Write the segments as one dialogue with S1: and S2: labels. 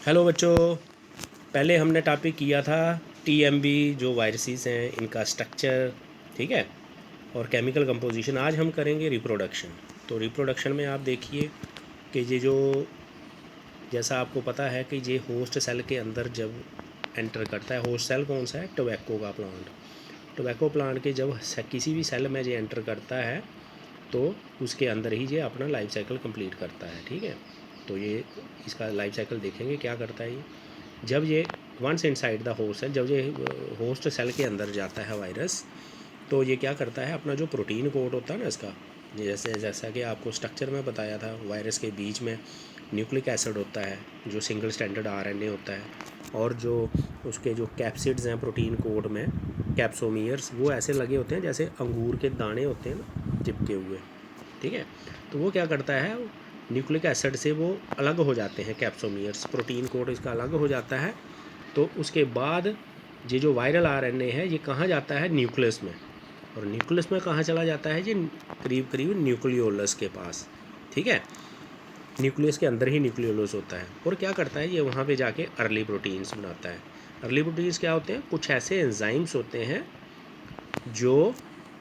S1: Hello बच्चों। पहले हमने टॉपिक किया था टीएमबी जो वायरसेस हैं इनका स्ट्रक्चर, ठीक है, और केमिकल कंपोजिशन। आज हम करेंगे रिप्रोडक्शन। तो रिप्रोडक्शन में आप देखिए कि ये जो, जैसा आपको पता है कि ये होस्ट सेल के अंदर जब एंटर करता है, होस्ट सेल कौन सा है? टोबैको का प्लांट। टोबैको प्लांट के जब किसी भी सेल में ये एंटर करता है तो उसके अंदर ही ये अपना लाइफ साइकिल कंप्लीट करता है, ठीक है। तो ये इसका लाइफ साइकिल देखेंगे क्या करता है ये। जब ये वंस इनसाइड द होस्ट है, जब ये होस्ट सेल के अंदर जाता है वायरस, तो ये क्या करता है, अपना जो प्रोटीन कोड होता है ना इसका, जैसे जैसा कि आपको स्ट्रक्चर में बताया था, वायरस के बीच में न्यूक्लिक एसिड होता है जो सिंगल स्टैंडर्ड आरएनए होता है, और जो उसके जो कैप्सिड्स हैं प्रोटीन कोड में, कैप्सोमियर्स, वो ऐसे लगे होते हैं जैसे अंगूर के दाने होते हैं ना, चिपके हुए, ठीक है। तो वो क्या करता है, न्यूक्लिक एसिड से वो अलग हो जाते हैं कैप्सोमियर्स, प्रोटीन कोड इसका अलग हो जाता है। तो उसके बाद ये जो वायरल आरएनए है ये कहाँ जाता है? न्यूक्लियस में। और न्यूक्लियस में कहाँ चला जाता है? ये करीब करीब न्यूक्लियोलस के पास, ठीक है। न्यूक्लियस के अंदर ही न्यूक्लियोलस होता है, और क्या करता है ये, वहाँ पे जाके अर्ली प्रोटीन्स बनाता है। अर्ली प्रोटीन्स क्या होते हैं? कुछ ऐसे एंजाइम्स होते हैं जो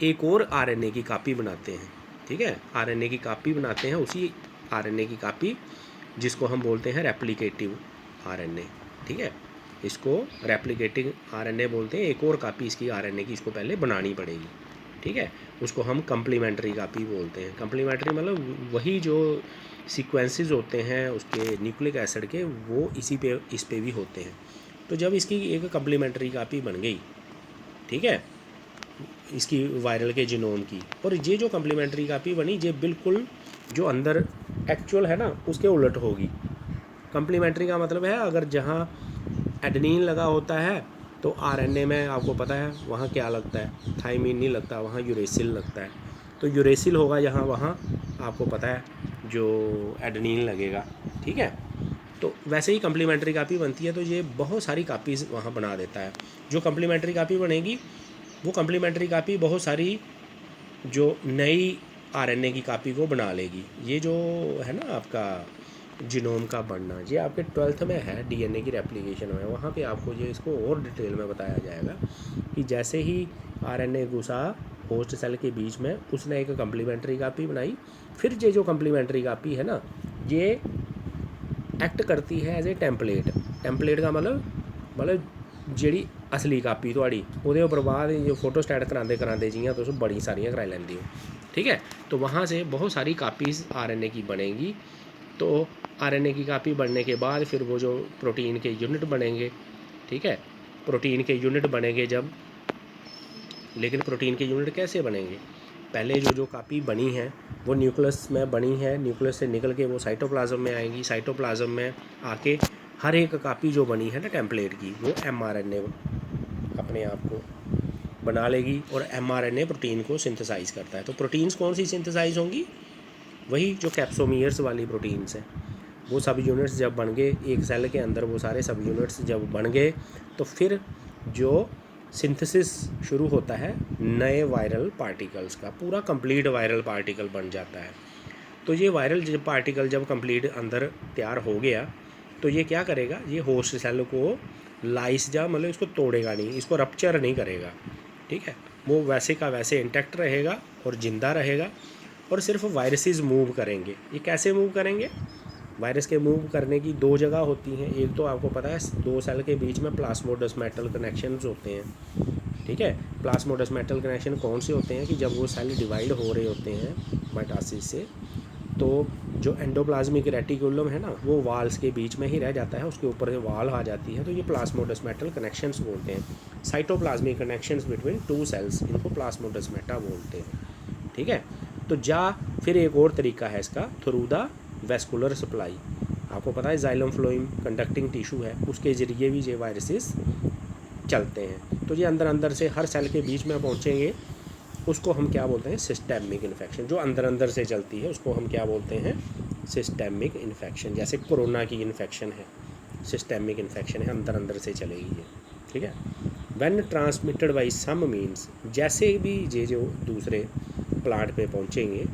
S1: एक और आरएनए की कॉपी बनाते हैं, ठीक है। आरएनए की कॉपी बनाते हैं, उसी आरएनए की कॉपी जिसको हम बोलते हैं रेप्लिकेटिव आरएनए, ठीक है। इसको रेप्लिकेटिंग आरएनए बोलते हैं। एक और कॉपी इसकी आरएनए की इसको पहले बनानी पड़ेगी, ठीक है। उसको हम कम्प्लीमेंट्री कॉपी बोलते हैं। कम्प्लीमेंट्री मतलब वही जो सीक्वेंसेस होते हैं उसके न्यूक्लिक एसिड के, वो इस पे भी होते हैं। तो जब इसकी एक कम्प्लीमेंट्री कॉपी बन गई, ठीक है, इसकी वायरल के जीनोम की, और ये जो कम्प्लीमेंट्री कॉपी बनी ये बिल्कुल जो अंदर एक्चुअल है ना उसके उलट होगी। कम्प्लीमेंट्री का मतलब है, अगर जहाँ एडेनिन लगा होता है तो आरएनए में आपको पता है वहाँ क्या लगता है? थाइमिन नहीं लगता, वहाँ यूरेसिल लगता है। तो यूरेसिल होगा यहाँ, वहाँ आपको पता है जो एडेनिन लगेगा, ठीक है। तो वैसे ही कम्प्लीमेंट्री कापी बनती है, तो ये बहुत सारी कापीज़ वहाँ बना देता है। जो कम्प्लीमेंट्री कापी बनेगी वो कम्प्लीमेंट्री कापी बहुत सारी जो नई आरएनए की कापी को बना लेगी। ये जो है ना आपका जीनोम का बढ़ना, ये आपके 12th में है, डीएनए की रेप्लिकेशन में, वहाँ पे आपको ये इसको और डिटेल में बताया जाएगा कि जैसे ही आरएनए घुसा होस्ट सेल के बीच में, उसने एक कम्प्लीमेंट्री कापी बनाई। फिर ये जो कम्प्लीमेंट्री कापी है ना, ये एक्ट करती है एज ए टैंपलेट। टैंपलेट का मतलब ਜਿਹੜੀ असली कापी थोड़ी ਉਹਦੇ ਉੱਪਰ बाद जो फोटो स्टैट कराते कराते जियां तुम बड़ी सारियां करा लेंदे हो, ठीक है। तो वहाँ से बहुत सारी कापीज़ आरएनए की बनेंगी। तो आरएनए की कापी बनने के बाद फिर वो जो प्रोटीन के यूनिट बनेंगे, ठीक है। प्रोटीन के यूनिट बनेंगे जब, लेकिन प्रोटीन के यूनिट कैसे बनेंगे? पहले जो कापी बनी है वो न्यूक्लियस में बनी है, न्यूक्लियस से निकल के वो साइटोप्लाज्म में आएंगी, साइटोप्लाज्म में आके हर एक कापी जो बनी है ना टेम्पलेट की, वो एमआरएनए अपने आप को बना लेगी, और एमआरएनए प्रोटीन को सिंथेसाइज करता है। तो प्रोटीन्स कौन सी सिंथेसाइज होंगी? वही जो कैप्सोमियर्स वाली प्रोटीन्स हैं। वो सब यूनिट्स जब बन गए एक सेल के अंदर, वो सारे सब यूनिट्स जब बन गए, तो फिर जो सिंथेसिस शुरू होता है नए वायरल पार्टिकल्स का, पूरा कंप्लीट वायरल पार्टिकल बन जाता है। तो ये वायरल जब पार्टिकल जब कंप्लीट अंदर तैयार हो गया, तो ये क्या करेगा, ये होस्ट सेल को लाइस जा मतलब इसको तोड़ेगा नहीं, इसको रप्चर नहीं करेगा, ठीक है। वो वैसे का वैसे इंटैक्ट रहेगा और ज़िंदा रहेगा, और सिर्फ वायरसेस मूव करेंगे। ये कैसे मूव करेंगे? वायरस के मूव करने की दो जगह होती हैं। एक तो आपको पता है दो सेल के बीच में प्लाज्मोडेस्माटल कनेक्शंस होते हैं, ठीक है। प्लाज्मोडेस्माटल कनेक्शन कौन से होते हैं कि जब वो सेल डिवाइड हो रहे होते हैं माइटोसिस से, तो जो एंडोप्लाज्मिक रेटिकुलम है ना, वो वाल्स के बीच में ही रह जाता है, उसके ऊपर से वाल आ जाती है, तो ये प्लाज्मोडेस्माटल कनेक्शंस बोलते हैं। Cytoplasmic connections between two cells, इनको प्लाज्मोडेस्माटा बोलते हैं, ठीक है। तो फिर एक और तरीका है इसका, थ्रू द वेस्कुलर सप्लाई। आपको पता है जाइलम फ्लोइम कंडक्टिंग टिश्यू है, उसके ज़रिए भी ये वायरसेस चलते हैं। तो ये अंदर अंदर से हर सेल के बीच में पहुँचेंगे, उसको हम क्या बोलते हैं? Systemic infection. जो अंदर अंदर से चलती है उसको हम क्या बोलते हैं? Systemic infection. जैसे कोरोना की इन्फेक्शन है, सिस्टेमिक इन्फेक्शन है, अंदर अंदर से चलेगी ये, ठीक है। When transmitted by some means, जैसे भी ये जो दूसरे प्लांट पे पहुँचेंगे,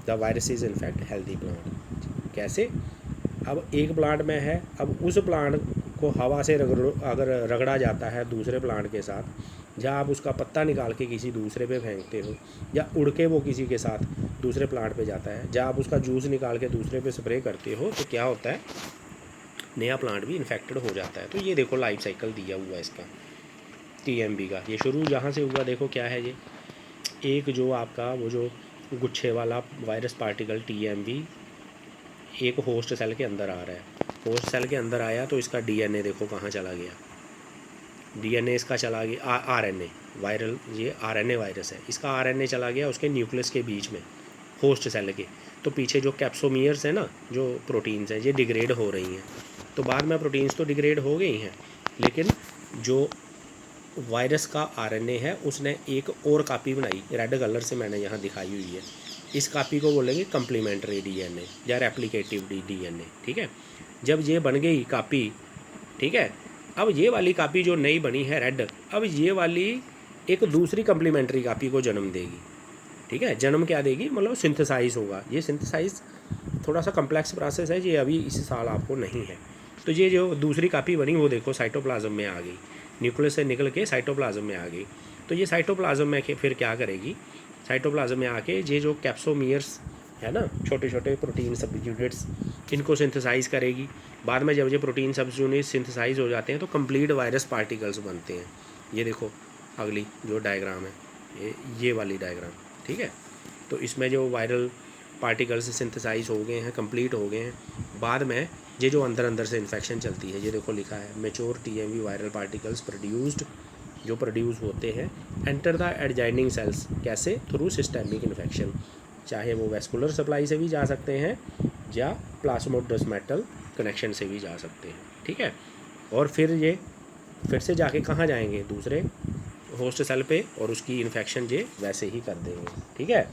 S1: the viruses infect healthy plant. कैसे? अब एक प्लांट में है, अब उस प्लांट को हवा से अगर रगड़ा जाता है दूसरे प्लांट के साथ, जहाँ आप उसका पत्ता निकाल के किसी दूसरे पे फेंकते हो, या उड़ के वो किसी के साथ दूसरे प्लांट पे जाता है, जहाँ आप उसका जूस निकाल के दूसरे पे स्प्रे करते हो, तो क्या होता है, नया प्लांट भी इन्फेक्टेड हो जाता है। तो ये देखो लाइफ साइकिल दिया हुआ है इसका टीएमबी का। ये शुरू जहाँ से हुआ, देखो क्या है ये, एक जो आपका वो जो गुच्छे वाला वायरस पार्टिकल टीएमबी एक होस्ट सेल के अंदर आ रहा है। होस्ट सेल के अंदर आया तो इसका डीएनए देखो कहाँ चला गया, डीएनए इसका चला गया, आरएनए वायरल, ये आरएनए वायरस है, इसका आरएनए चला गया उसके न्यूक्लियस के बीच में, होस्ट सेल के। तो पीछे जो कैप्सोमियर्स हैं ना, जो प्रोटीन्स हैं, ये डिग्रेड हो रही हैं। तो बाद में प्रोटीन्स तो डिग्रेड हो गई हैं, लेकिन जो वायरस का आरएनए है उसने एक और कापी बनाई, रेड कलर से मैंने यहाँ दिखाई हुई है। इस कापी को बोलेंगे कम्प्लीमेंट्री डीएनए या रेप्लिकेटिव डीएनए, ठीक है। जब ये बन गई कापी, ठीक है, अब ये वाली कापी जो नई बनी है रेड, अब ये वाली एक दूसरी कम्प्लीमेंट्री कापी को जन्म देगी, ठीक है। जन्म क्या देगी, मतलब सिंथेसाइज होगा। ये सिंथेसाइज थोड़ा सा कम्प्लेक्स प्रोसेस है, ये अभी इस साल आपको नहीं है। तो ये जो दूसरी कापी बनी वो देखो साइटोप्लाज्म में आ गई, न्यूक्लियस से निकल के साइटोप्लाज्म में आ गई। तो ये साइटोप्लाज्म में फिर क्या करेगी, साइटोप्लाज्म में आके ये जो कैप्सोमियर्स है ना, छोटे छोटे प्रोटीन सब यूनिट्स, इनको सिंथेसाइज करेगी। बाद में जब ये प्रोटीन सब यूनिट सिंथेसाइज हो जाते हैं तो कंप्लीट वायरस पार्टिकल्स बनते हैं। ये देखो अगली जो डायग्राम है, ये वाली डायग्राम, ठीक है। तो इसमें जो वायरल पार्टिकल्स सिंथेसाइज हो गए हैं, कंप्लीट हो गए हैं। बाद में ये जो अंदर अंदर से इन्फेक्शन चलती है, ये देखो लिखा है mature TMV viral particles produced, जो प्रोड्यूस होते हैं एंटर द एडजॉइनिंग सेल्स, कैसे, थ्रू सिस्टेमिक इन्फेक्शन। चाहे वो वेस्कुलर सप्लाई से भी जा सकते हैं या प्लाज्मोडेस्माटल कनेक्शन से भी जा सकते हैं, ठीक है। और फिर ये फिर से जाके कहाँ जाएंगे, दूसरे होस्ट सेल पे, और उसकी इन्फेक्शन ये वैसे ही कर देंगे, ठीक है।